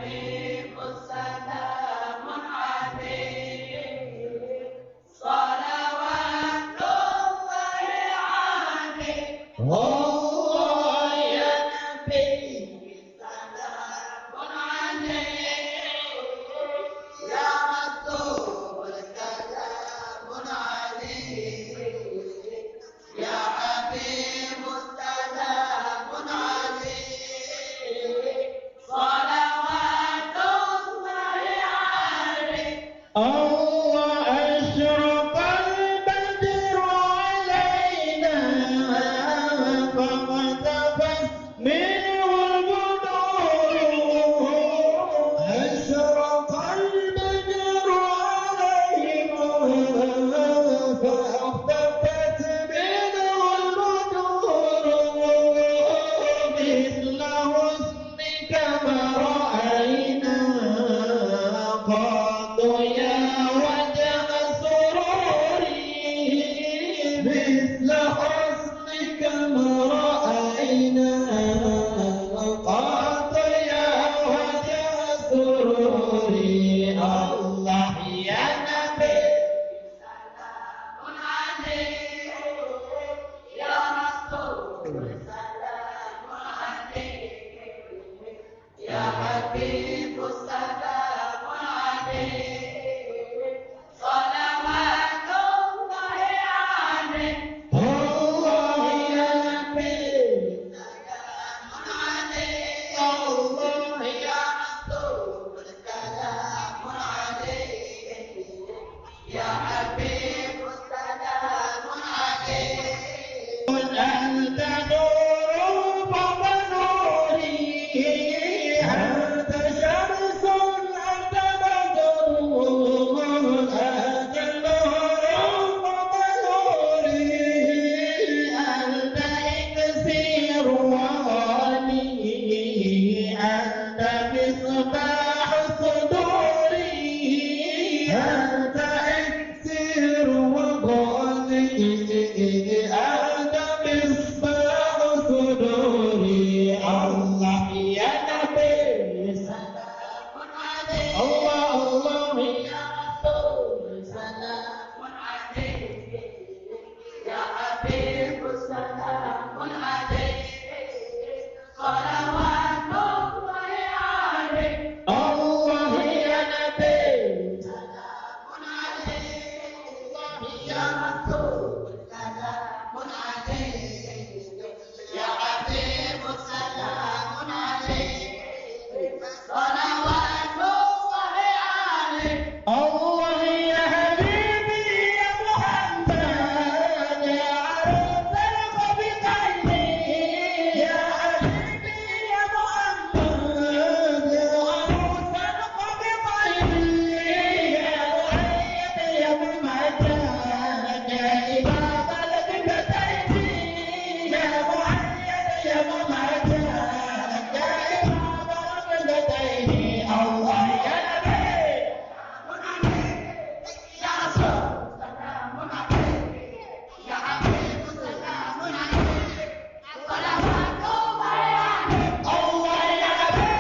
حبيب سلام عليك صلوات الله عليك الله يا نبي سلام عليك يا رسول سلام عليك يا حبيب سلام عليك صلوات الله عليك الله أشرق البدر علينا فاقتبس منه البدور أشرق البدر علينا فاقتبس منه البدور مثل حسنك ما رأينا قط يا وجه سروري مثل حسنك ما رأينا قط يا وجه سروري الله يا نبي سلام عليك يا رسول سلام عليك يا حبيب سلام عليك صلوات الله عليك الله يا نبي سلام عليك الله يا رسول سلام عليك يا حبيب سلام عليك أنت نور فوق نوري أنت شمس أنت بدر أنت نور فوق نوري أنت إكسير وغالي أنت مصباح صدوري أنت إكسير وغالي أنت مصباح صدوري الله يا نبي سلام عليك الله الله يا رسول سلام عليك يا حبيب سلام عليك صلوات الله عليك الله يا نبي سلام عليك يا رسول سلام عليك يا حبيب سلام عليك صلوات الله عليك الله يا حبيبي يا محمد يا عروس الخبيثين يا حبيبي يا محمد يا عروس الخبيثين يا محيط يا ممجد يا إمام القبلتين يا محيط يا ممجد يا إمام القبلتين الله يا نبي يا رسول سلام عليك يا حبيب سلام عليك صلوات الله عليك الله يا نبي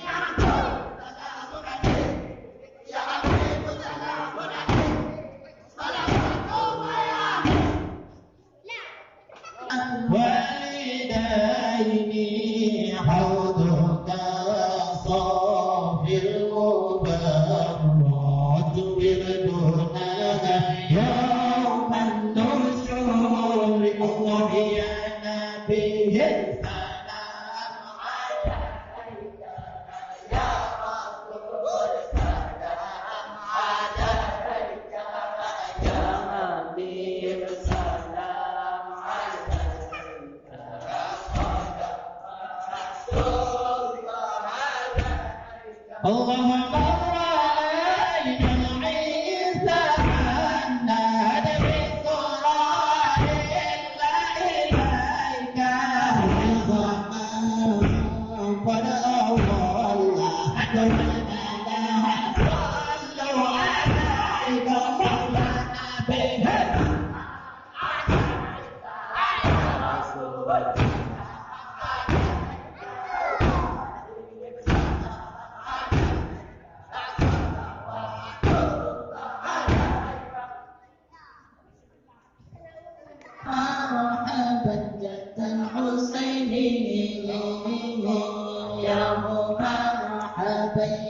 يا رسول سلام عليك يا حبيب سلام عليك صلوات الله عليك والديني حوضك صافي المبرد وردنا يوم النشور الله يا نبي سلام عليك يا رسول سلام عليك يا حبيب سلام عليك اللهم رأينا عيسى نادى بالقرآن إلا إليك الزمان قد أول أدونا لها صلوا عليك مولانا بهم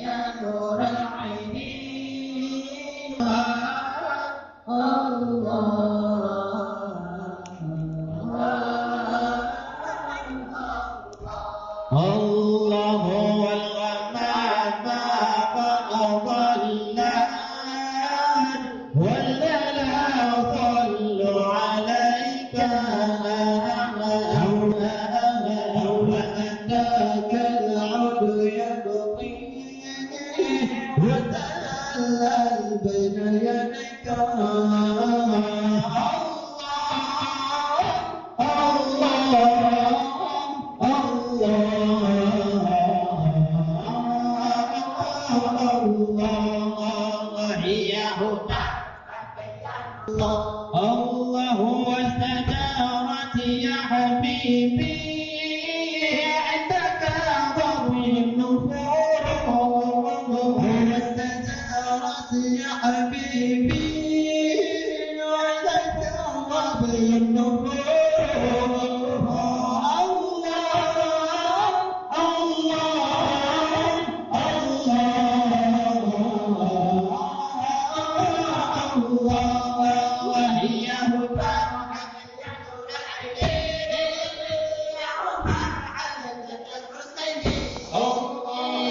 يا نور العين الله هو الغمام فقض الليل والليل أطل عليك وأتاك العود يبقيني وتهلل بين يديك الله واستجارت يا حبيبي عندك ضوي النفور واستجارت يا حبيبي عندك ضوي النفور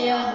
يا